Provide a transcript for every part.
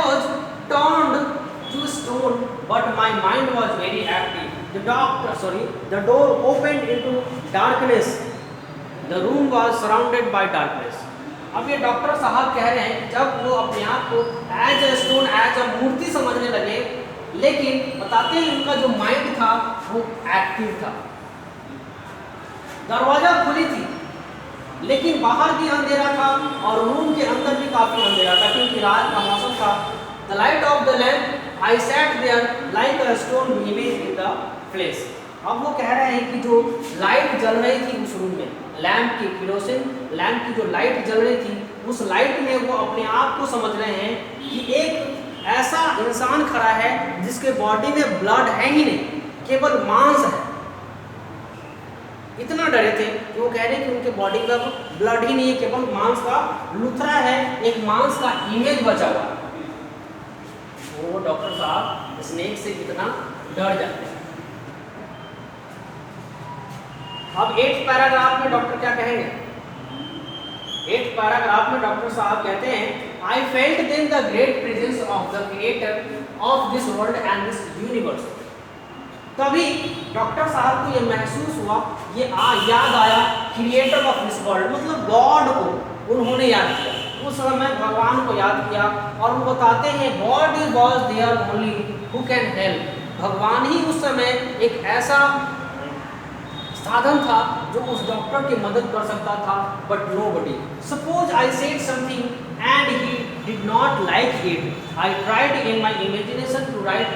was turned to stone, but my mind was very active. The door opened into darkness. The room was surrounded by darkness. अब ये doctor साहब कह रहे हैं कि जब वो अपने आप को as a stone, as a मूर्ति समझने लगे, लेकिन बताते हैं उनका जो माइंड था वो एक्टिव था। दरवाजा खुली थी, लेकिन बाहर भी अंधेरा था और रूम के अंदर भी काफी अंधेरा था, क्योंकि रात का मौसम था। The light of the lamp I sat there like a stone image in the flesh. अब वो कह रहे हैं कि जो लाइट जल रही थी उस रूम में, लैम्प की केरोसिन लैम्प की जो लाइट जल रही थी, उस लाइट में वो अपने आप को समझ रहे हैं कि एक ऐसा इंसान खड़ा है जिसके बॉडी में ब्लड है ही नहीं, केवल मांस है। इतना डरे थे कि वो कह रहे हैं कि उनके बॉडी में ब्लड ही नहीं है, केवल मांस का लुथरा है, एक मांस का इमेज बचा हुआ। वो डॉक्टर साहब स्नेक से कितना डर जाते हैं। अब 8th पैराग्राफ में डॉक्टर क्या कहेंगे? 8th पैराग्राफ में डॉक्टर साहब कहते हैं, I felt then the great presence of the creator of this world and this universe. तभी डॉक्टर साहब को ये महसूस हुआ, याद आया क्रिएटर ऑफ दिस वर्ल्ड, मतलब गॉड को उन्होंने याद किया। उस समय भगवान को याद किया और वो बताते हैं God was there only who can help. भगवान ही उस समय एक ऐसा साधन था जो उस डॉक्टर की मदद कर सकता था, but nobody. Suppose I said something and he did not like it, I tried in my imagination to write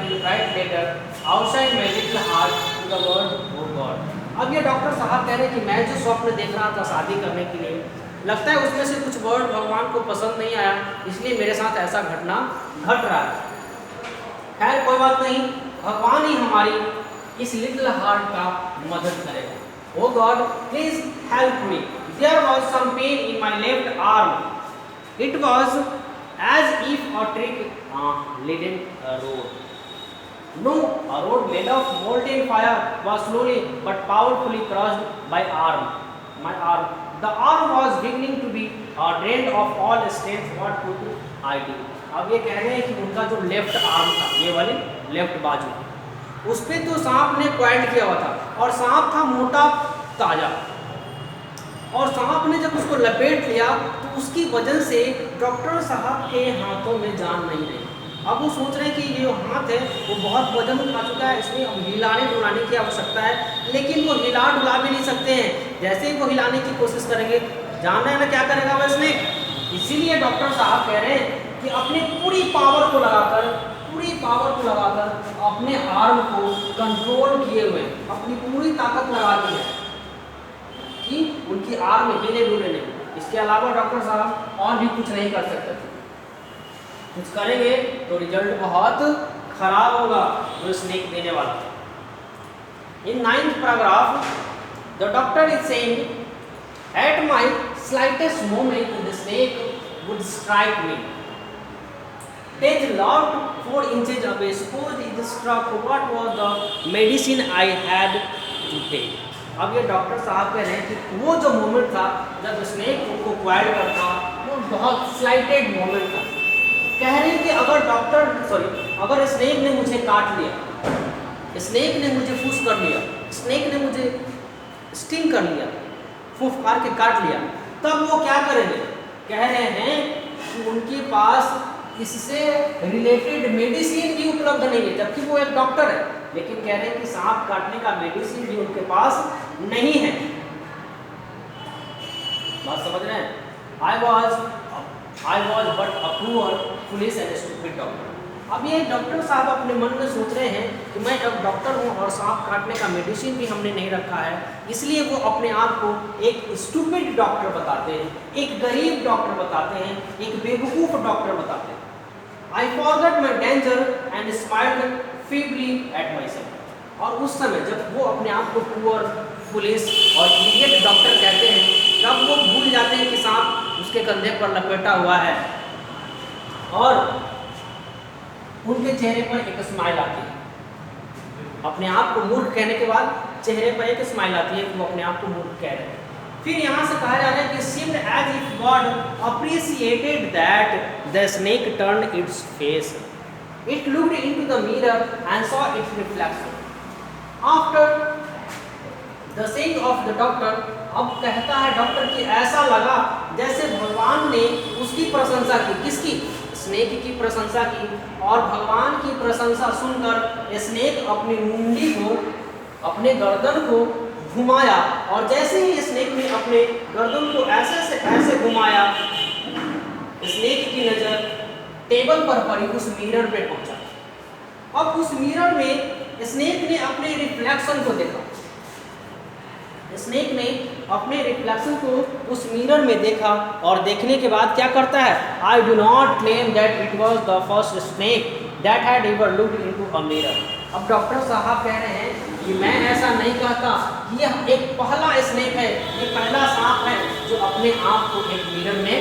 letter outside my little heart to the word O God. अब ये डॉक्टर साहब कह रहे हैं कि मैं जो स्वप्न देख रहा था शादी करने के लिए, लगता है उसमें से कुछ वर्ड भगवान को पसंद नहीं आया, इसलिए मेरे साथ ऐसा घटना घट रहा है। खैर कोई बात नहीं, भगवान ही हमारी इस लिटिल हार्ट का मदद करेगा। O God please help me, there was some pain in my left arm, it was as if a trick leading a road. No, a road made of molten fire was slowly but powerfully crushed by my arm. The arm was beginning to be drained of all strength. What could I do? अब ये कह रहे हैं कि उनका जो left arm था, ये वाले लेफ्ट बाजू, उस पर तो सांप ने पॉइंट किया हुआ था और सांप था मोटा ताजा, और सांप ने जब उसको लपेट लिया तो उसकी वजह से डॉक्टर साहब के हाथों में जान नहीं रही। अब वो सोच रहे हैं कि ये जो हाथ है वो बहुत वजन उठा चुका है, इसमें अब हिलाने डुलाने की आवश्यकता है, लेकिन वो हिला डुला भी नहीं सकते हैं। जैसे ही वो हिलाने की कोशिश करेंगे, जानना है ना क्या करेगा वो स्नेक। इसीलिए डॉक्टर साहब कह रहे हैं कि अपनी पूरी पावर को लगाकर अपने आर्म को कंट्रोल किए हुए, अपनी पूरी ताकत लगा दी है कि उनकी आर्म हिले डुले नहीं। इसके अलावा डॉक्टर साहब और भी कुछ नहीं कर सकते थे। कुछ करेंगे तो रिजल्ट बहुत खराब होगा जो स्नेक देने वाला। In 9th paragraph the doctor is saying, at my slightest moment the snake would strike me, टेज lot 4 inches away, suppose it struck, what was the medicine I had to take। अब ये doctor साहब कह रहे हैं कि वो जो मोमेंट था जब स्नेक को क्वाइड करता, वो बहुत स्लाइटेड मोमेंट था। कह रहे हैं कि अगर स्नेक ने मुझे काट लिया, स्नेक ने मुझे फूस कर लिया, स्नेक ने मुझे स्टिंग कर लिया, फुफकार के काट लिया, तब वो क्या करेंगे? कह रहे हैं कि उनके पास इससे रिलेटेड मेडिसिन भी उपलब्ध नहीं है, जबकि वो एक डॉक्टर है, लेकिन कह रहे हैं कि सांप काटने का मेडिसिन भी उनके पास नहीं है। बात समझ रहे हैं? I was but a poor, foolish and stupid doctor। अब ये डॉक्टर साहब अपने मन में सोच रहे हैं कि मैं जब डॉक्टर हूँ और सांप काटने का मेडिसिन भी हमने नहीं रखा है, इसलिए वो अपने आप को एक स्टूपिड डॉक्टर बताते हैं, एक गरीब डॉक्टर बताते हैं, एक बेवकूफ़ डॉक्टर बताते हैं। I forgot my danger and smiled feebly at myself। और उस समय जब वो अपने आप को पुअर, पुलिस और इडियट डॉक्टर कहते हैं, तब वो भूल जाते हैं कि सांप उसके कंधे पर लपेटा हुआ है, और उनके चेहरे पर एक स्माइल आती है। अपने आप को मूर्ख कहने के बाद चेहरे पर एक स्माइल आती है कि वो अपने आप को मूर्ख कह रहे हैं। फिर यहाँ से कहा जा रहा है कि seemed as if God appreciated that the snake turned its face. It looked into the mirror and saw its reflection. After the saying of the doctor, अब कहता है डॉक्टर कि ऐसा लगा जैसे भगवान ने उसकी प्रशंसा की। किसकी? स्नेक की प्रशंसा की। और भगवान की प्रशंसा सुनकर स्नेक अपनी मुंडी को, अपने गर्दन को घुमाया, और जैसे ही स्नेक ने अपने गर्दन को ऐसे से ऐसे घुमाया, स्नेक की नज़र टेबल पर पड़ी उस मिरर पे पहुंचा। अब उस मिरर में स्नेक ने अपने रिफ्लेक्शन को देखा। स्नेक ने अपने रिफ्लेक्शन को उस मिरर में देखा, और देखने के बाद क्या करता है? I do not claim that it was the first snake that had ever looked into a mirror. अब डॉक्टर साहब कह रहे हैं कि मैं ऐसा नहीं कहता कि यह एक पहला स्नेक है, ये पहला सांप है जो अपने आप को एक मिरर में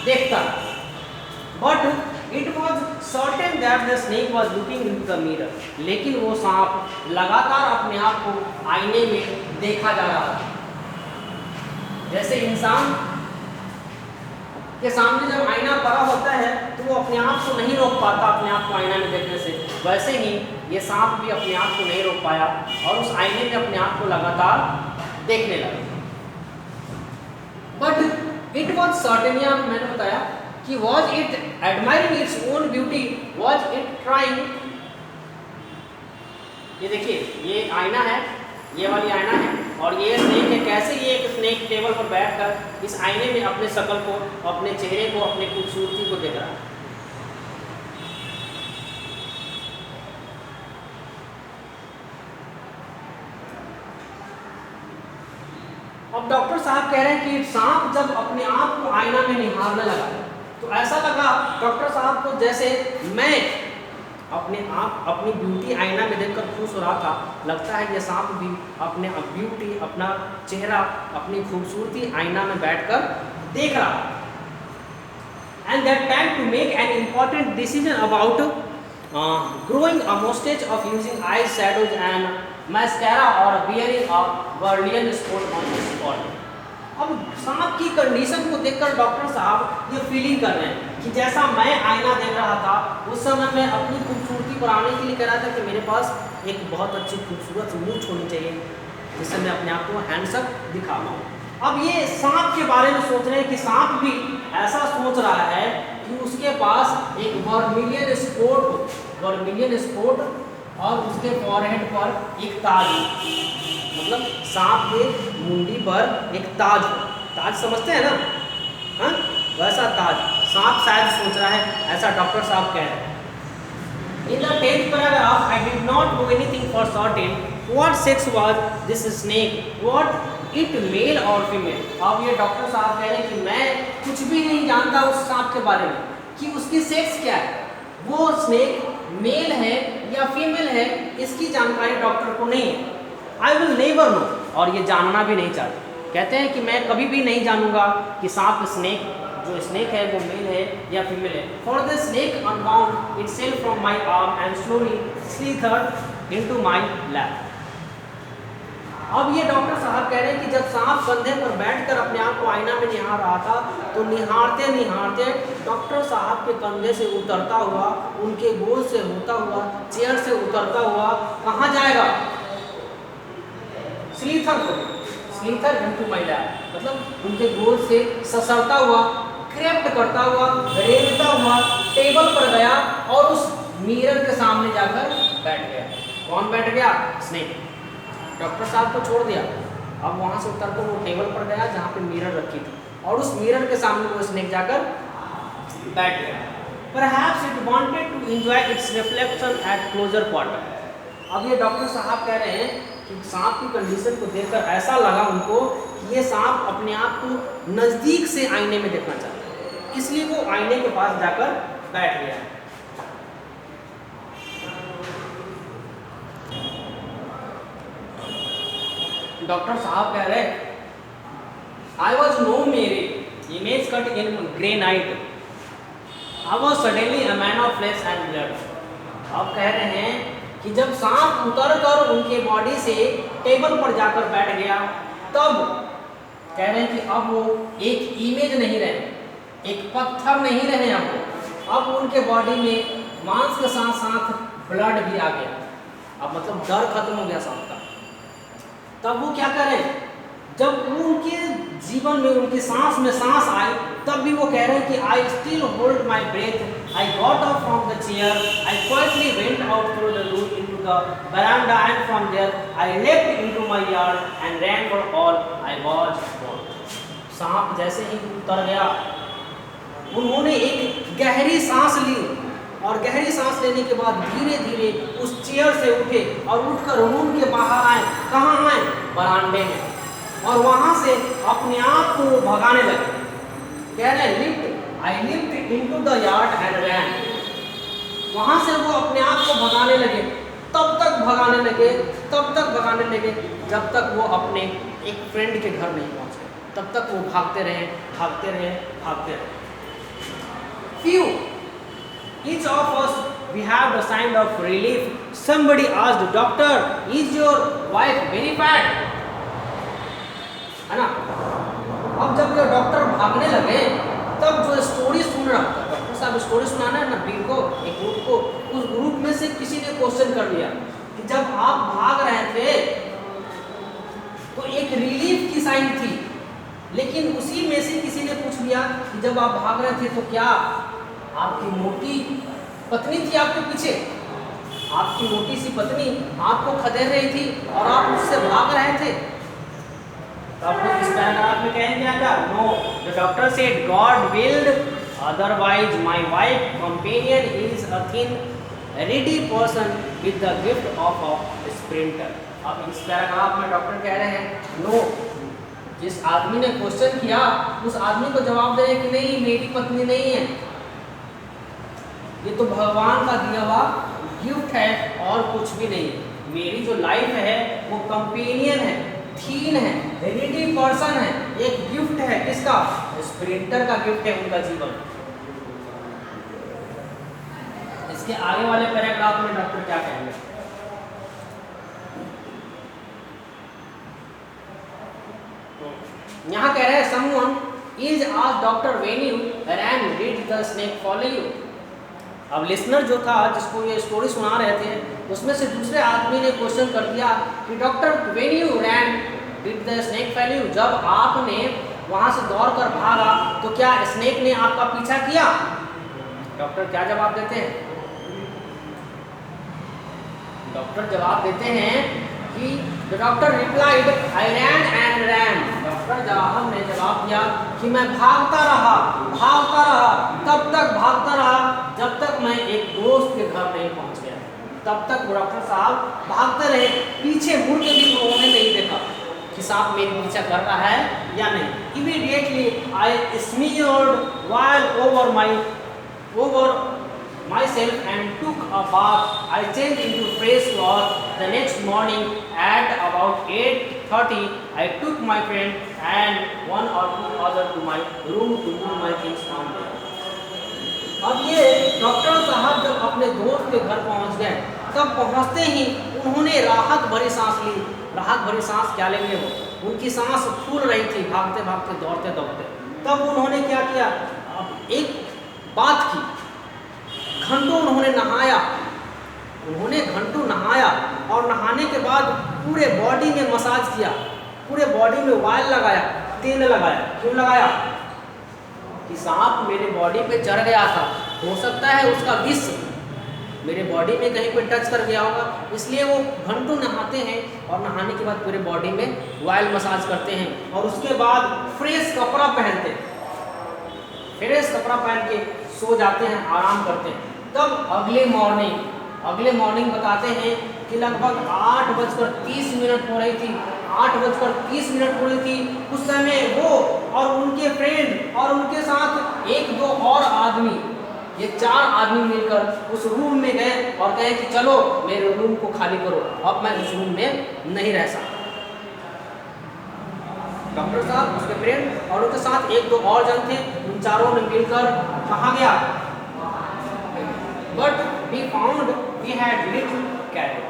देखता है। But it was certain that the snake was looking into the mirror. लेकिन वो सांप लगातार अपने आप को आईने में देखा जा रहा था। जैसे इंसान के सामने जब आईना पड़ा होता है तो वो अपने आप को नहीं रोक पाता अपने आप को आईना में देखने से, वैसे ही ये सांप भी अपने आप को नहीं रोक पाया और उस आईने में अपने आप को लगातार देखने लगा। बट इट वॉज सर्टेन, या मैंने बताया कि was it admiring its own beauty, was it trying. ये देखिए, ये आईना है, ये वाली आईना है, और ये स्नेक है। कैसे ये एक स्नेक टेबल पर बैठकर इस आईने में अपने शक्ल को, अपने चेहरे को, अपने खूबसूरती को देख रहा है। अब डॉक्टर साहब कह रहे हैं कि सांप जब अपने आप को आईना में निहारने लगा तो ऐसा लगा डॉक्टर साहब को जैसे मैं अपने आप, अपनी ब्यूटी आईना में देखकर खुश हो रहा था। लगता है ये सांप भी अपने ब्यूटी, अपना चेहरा, अपनी खूबसूरती आईना में बैठकर देख रहा है। And that time to make an important decision about growing a mustache of using eye shadows and mascara or wearing a Verlian spot on the spot। अब सांप की कंडीशन को देखकर डॉक्टर साहब ये फीलिंग कर रहे हैं कि जैसा मैं आईना देख रहा था उस समय मैं अपनी खूबसूरती पर आने के लिए कह रहा था कि मेरे पास एक बहुत अच्छी खूबसूरत मूंछ होनी चाहिए जिससे मैं अपने आप को हैंडसम दिखा पाऊँ। अब ये सांप के बारे में सोच रहे हैं कि सांप भी ऐसा सोच रहा है कि उसके पास एक वर्मिलियन स्पॉट और उसके फॉरहेड पर एक ताज, मतलब सांप के मुंडी पर एक ताज, ताज समझते हैं ना, हाँ वैसा ताज सांप शायद सोच रहा है, ऐसा डॉक्टर साहब कह रहे हैं। In the 10th paragraph I did not know anything for certain what sex was this snake, what it male or female। अब ये डॉक्टर साहब कह रहे हैं कि मैं कुछ भी नहीं जानता उस सांप के बारे में कि उसकी सेक्स क्या है, वो स्नेक मेल है या फीमेल है, इसकी जानकारी डॉक्टर को नहीं है। आई विल नेवर नो, और ये जानना भी नहीं चाहते। कहते हैं कि मैं कभी भी नहीं जानूंगा कि सांप स्नेक, जो स्नेक है वो मेल है या फीमेल है। For the snake unbound itself from my arm and slowly slithered into my lap. अब ये डॉक्टर साहब कह रहे हैं कि जब सांप कंधे पर बैठकर अपने आप को आईना में निहार रहा था तो निहारते निहारते डॉक्टर साहब के कंधे से उतरता हुआ, उनके गोद से होता हुआ, चेयर से उतरता हुआ कहाँ जाएगा? स्लीथर इनटू माय लैप, मतलब उनके गोद से ससरता हुआ, क्रेप्ट करता हुआ, रेंगता हुआ टेबल पर गया और उस मिरर के सामने जाकर बैठ गया। कौन बैठ गया? स्नेक। डॉक्टर साहब को छोड़ दिया, अब वहाँ से उतरकर वो टेबल पर गया जहाँ पे मिरर रखी थी और उस मिरर के सामने वो स्नेक जाकर बैठ गया। Perhaps it wanted to enjoy its reflection at closer quarter। अब ये डॉक्टर साहब कह रहे हैं कि सांप की कंडीशन को देखकर ऐसा लगा उनको कि ये सांप अपने आप को नज़दीक से आईने में देखना चाहता है, इसलिए वो आईने के पास जाकर बैठ गया। डॉक्टर साहब कह रहे I was no merry image cut in granite, I was suddenly a man of flesh and blood। अब कह रहे हैं कि जब सांप उतर कर उनके बॉडी से टेबल पर जाकर बैठ गया तब कह रहे हैं कि अब वो एक इमेज नहीं रहे, एक पत्थर नहीं रहे, अब उनके बॉडी में मांस के साथ साथ ब्लड भी आ गया। अब मतलब डर खत्म हो गया सांप का। तब वो क्या करें, जब उनके जीवन में उनकी सांस में सांस आए, तब भी वो कह रहे हैं कि I still hold my breath, I got up from the chair, I quietly went out through the room into the veranda and from there I leapt into my yard and ran for all I was worth। सांप जैसे ही उतर गया, उन्होंने एक गहरी सांस ली और गहरी सांस लेने के बाद धीरे धीरे उस चेयर से उठे और उठकर रूम के बाहर आए। कहाँ आए? बरामदे में। और वहां से अपने आप को भगाने लगे। कह रहे lift I lift into the yard and ran. वहां से वो अपने आप को भगाने लगे, तब तक भगाने लगे जब तक वो अपने एक फ्रेंड के घर नहीं पहुंचे। तब तक वो भागते रहे। Few, each of us, we have the sign of relief. Somebody asked, doctor, is your wife very fat? है ना? अब जब ये डॉक्टर भागने लगे, तब जो स्टोरी सुन रहा था, डॉक्टर साहब स्टोरी सुनाना है ना भीड़ को, एक ग्रुप को, उस ग्रुप में से किसी ने क्वेश्चन कर दिया कि जब आप भाग रहे थे तो एक रिलीफ की साइन थी, लेकिन उसी में से किसी ने पूछ लिया कि जब आप भाग रहे थे तो क्या आपकी मोटी पत्नी थी आपके पीछे? आपकी मोटी सी पत्नी आपको खदेड़ रही थी और आप उससे भाग रहे थे? तो आप लोग इस पैराग्राफ में कहेंगे क्या? No, the doctor said God willed, otherwise my wife companion is a thin ready person with the gift of a sprinter. अब इस पैराग्राफ में डॉक्टर कह रहे हैं नो, जिस आदमी ने क्वेश्चन किया उस आदमी को जवाब दे कि नहीं, मेरी पत्नी नहीं है, ये तो भगवान का दिया हुआ गिफ्ट है और कुछ भी नहीं। मेरी जो लाइफ है वो कंपेनियन है, थीन है, रेडी पर्सन है, एक गिफ्ट है। किसका? स्प्रिंटर का गिफ्ट है उनका जीवन। इसके आगे वाले पैराग्राफ में डॉक्टर क्या कहेंगे? यहाँ कह रहे हैं someone is asked Dr. when you ran did the snake follow you। अब लिसनर जो था जिसको ये स्टोरी सुना रहे थे, उसमें से दूसरे आदमी ने क्वेश्चन कर दिया कि doctor when you ran did the snake follow you, जब आपने वहां से दौड़ कर भागा तो क्या स्नेक ने आपका पीछा किया? डॉक्टर क्या जवाब देते हैं? डॉक्टर जवाब देते हैं कि the doctor replied I ran and ran। Doctor जवाब ने जवाब दिया कि मैं भागता रहा, तब तक भागता रहा जब तक मैं एक दोस्त के घर नहीं पहुंच गया। तब तक डॉक्टर साहब भागते रहे, पीछे मुड़ के भी उन्होंने नहीं देखा कि सांप मेरे पीछा कर रहा है या नहीं। Immediately I smeared oil over myself and took a bath। I changed into fresh clothes। The next morning at about 8:30 I took my friend and one or two others to my room to move my things from there। अब ये doctor साहब जब अपने दोस्त के घर पहुंच गए, तब पहुंचते ही उन्होंने राहत भरी सांस ली। राहत भरी सांस क्या लेंगे? वो उनकी सांस फूल रही थी भागते भागते दौड़ते दौड़ते। तब उन्होंने क्या किया? अब एक बात की, घंटों उन्होंने घंटों नहाया और नहाने के बाद पूरे बॉडी में मसाज किया, पूरे बॉडी में ऑयल लगाया, तेल लगाया। क्यों लगाया? कि सांप मेरे बॉडी पे चढ़ गया था, हो सकता है उसका विष मेरे बॉडी में कहीं पे टच कर गया होगा, इसलिए वो घंटों नहाते हैं और नहाने के बाद पूरे बॉडी में ऑयल मसाज करते हैं और उसके बाद फ्रेश कपड़ा पहनते हैं, फ्रेश कपड़ा पहन के सो जाते हैं, आराम करते हैं। तब अगले मॉर्निंग बताते हैं कि लगभग 8:30 हो रही थी। 8:30 हो रही थी। उस समय वो और उनके फ्रेंड और उनके साथ एक दो और आदमी, ये 4 आदमी मिलकर उस रूम में गए और कहे कि चलो मेरे रूम को खाली करो, अब मैं उस रूम में नहीं रह सकता। डॉक्टर साहब, उसके फ्रेंड और उनके साथ एक दो और जन थे, उन चारों ने मिलकर कहाँ गया? But we found we had little carrot।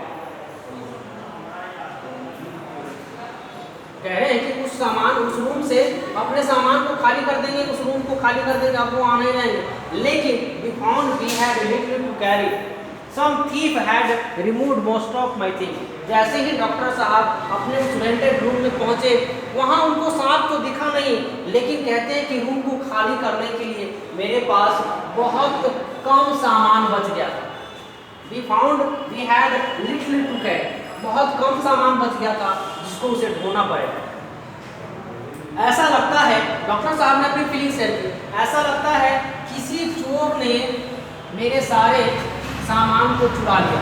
कह रहे हैं कि उस रूम से अपने सामान को खाली कर देंगे, उस रूम को खाली कर देंगे, अब वो आने ही रहेंगे। लेकिन we found we had little to carry. Some thief had removed most of my things. जैसे ही डॉक्टर साहब अपने उस रेंटेड रूम में पहुंचे, वहां उनको सांप तो दिखा नहीं, लेकिन कहते हैं कि रूम को खाली करने के लिए मेरे पास बहुत कम सामान बच गया था। We found we had little to carry. बहुत कम सामान बच गया था जिसको उसे ढोना पड़ेगा। ऐसा लगता है, डॉक्टर साहब ने अपनी फीलिंग शेयर की, ऐसा लगता है किसी चोर ने मेरे सारे सामान को चुरा लिया।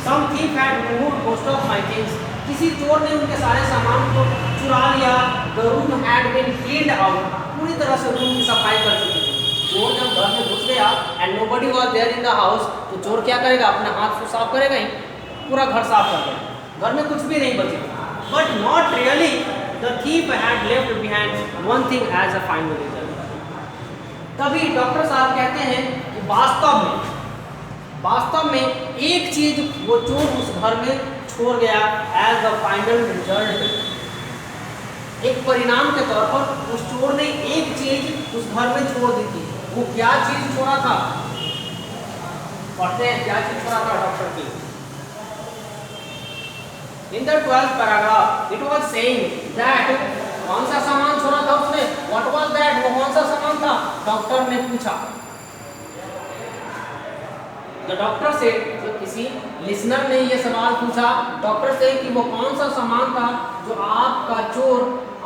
Some thief had removed most of my things. किसी चोर ने उनके सारे सामान को चुरा लिया। The room had been cleaned out. पूरी तरह से रूम की सफाई कर चुकी थी। चोर जब घर में घुस गया and nobody was there in the house, तो चोर क्या करेगा? अपने हाथ से साफ करेगा ही, पूरा घर साफ कर देगा, घर में कुछ भी नहीं बचेगा। But not really. The thief had left behind one thing as a final result. तभी डॉक्टर साहब कहते हैं कि वास्तव में एक चीज वो चोर उस घर में छोड़ गया एज द फाइनल रिजल्ट। एक परिणाम के तौर पर उस चोर ने एक चीज उस घर में छोड़ दी थी। वो क्या चीज छोड़ा था? पढ़ते हैं क्या चीज छोड़ा था डॉक्टर की। In the 12th paragraph, it was saying that कौन सा सामान छोड़ा था उसने? What was that? वो कौन सा सामान था? डॉक्टर ने पूछा। The doctor said, जो किसी लिसनर ने ये सवाल पूछा डॉक्टर से कि वो कौन सा सामान था जो आपका चोर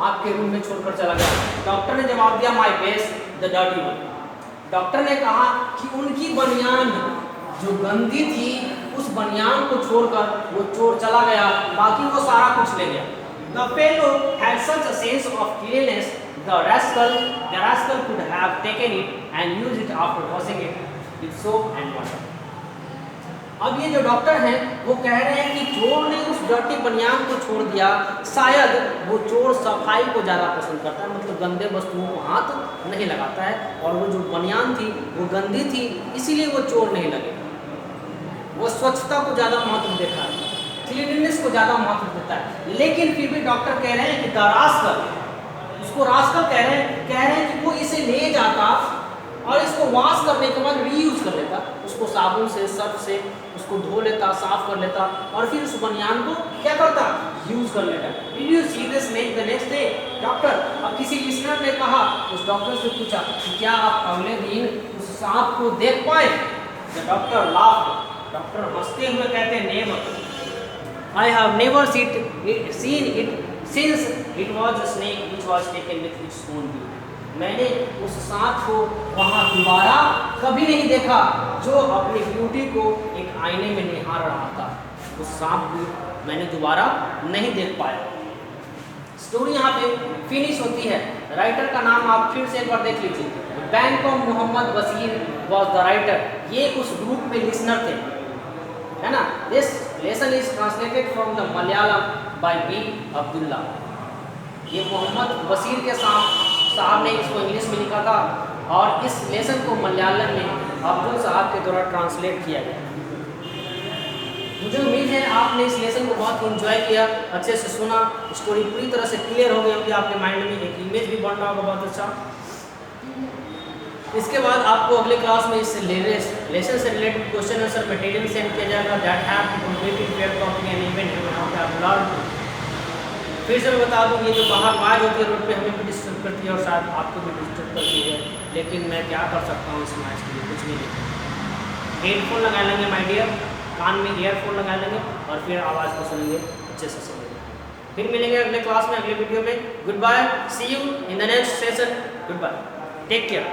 आपके रूम में छोड़कर चला गया। डॉक्टर ने जवाब दिया, My base, the dirty one. Doctor ने कहा कि उनकी बनियान जो गंदी थी, उस बनियान को छोड़कर वो चोर चला गया, बाकी वो सारा कुछ ले गया। The fellow had such a sense of cleanliness, the rascal could have taken it and used it after washing it with soap and water. अब ये जो डॉक्टर हैं वो कह रहे हैं कि चोर ने उस डर्टी बनियान को छोड़ दिया। शायद वो चोर सफाई को ज़्यादा पसंद करता है, मतलब गंदे वस्तुओं को हाथ नहीं लगाता है, और वो जो बनियान थी वो गंदी थी, इसीलिए वो चोर नहीं लगे। वो स्वच्छता को ज़्यादा महत्व देता है, क्लीनलीनेस को ज़्यादा महत्व देता है। लेकिन फिर भी डॉक्टर कह रहे हैं कि रास्कल, उसको रास्कल कह रहे हैं कि वो इसे ले जाता और इसको वॉश करने के बाद रीयूज कर लेता, उसको साबुन से, सर्फ से उसको धो लेता, साफ कर लेता, और फिर उस बनियान को क्या करता? यूज कर लेता। Did you see the snake the next day? Doctor, अब किसी लिसनर ने कहा, उस डॉक्टर से पूछा कि क्या आप अगले दिन उस सांप को देख पाए? The doctor laughed. डॉक्टर हंसते हुए कहते, Never. I have never seen it since it was a snake which was taken with its own beauty. मैंने उस सांप को वहाँ दोबारा कभी नहीं देखा जो अपनी ब्यूटी को एक आईने में निहार रहा था। उस सांप को मैंने दोबारा नहीं देख पाया। स्टोरी यहाँ पे फिनिश होती है। राइटर का नाम आप फिर से एक बार देख लीजिए, bank of Mohammad Basheer was the writer. ये उस ग्रुप में लिसनर थे, है ना। This lesson is translated from the Malayalam by B Abdullah. ये मोहम्मद बशीर के साहब ने इसको इंग्लिश में लिखा था, और इस लेसन को मलयालम में अब्दुल साहब के द्वारा ट्रांसलेट किया गया। मुझे उम्मीद है आपने इस लेसन को बहुत एंजॉय किया, अच्छे से सुना, स्टोरी पूरी तरह से क्लियर हो गई होगी, आपके माइंड में एक इमेज भी बन रहा होगा बहुत अच्छा। इसके बाद आपको अगले क्लास में इस लेसन से related question answer material send किया जाएगा, that have to complete pair copy and event फिर से मैं बता दूँ, ये जो बाहर आवाज़ होती है रोड पे हमें भी डिस्टर्ब करती है और शायद आपको भी डिस्टर्ब करती है, लेकिन मैं क्या कर सकता हूँ इस मैच के लिए? कुछ नहीं। हेडफोन लगा लेंगे माय डियर, कान में ईयरफोन लगा लेंगे और फिर आवाज़ को सुनेंगे, अच्छे से सुनेंगे। फिर मिलेंगे अगले क्लास में, अगले वीडियो में। Goodbye, see you in the next session. Goodbye, take care.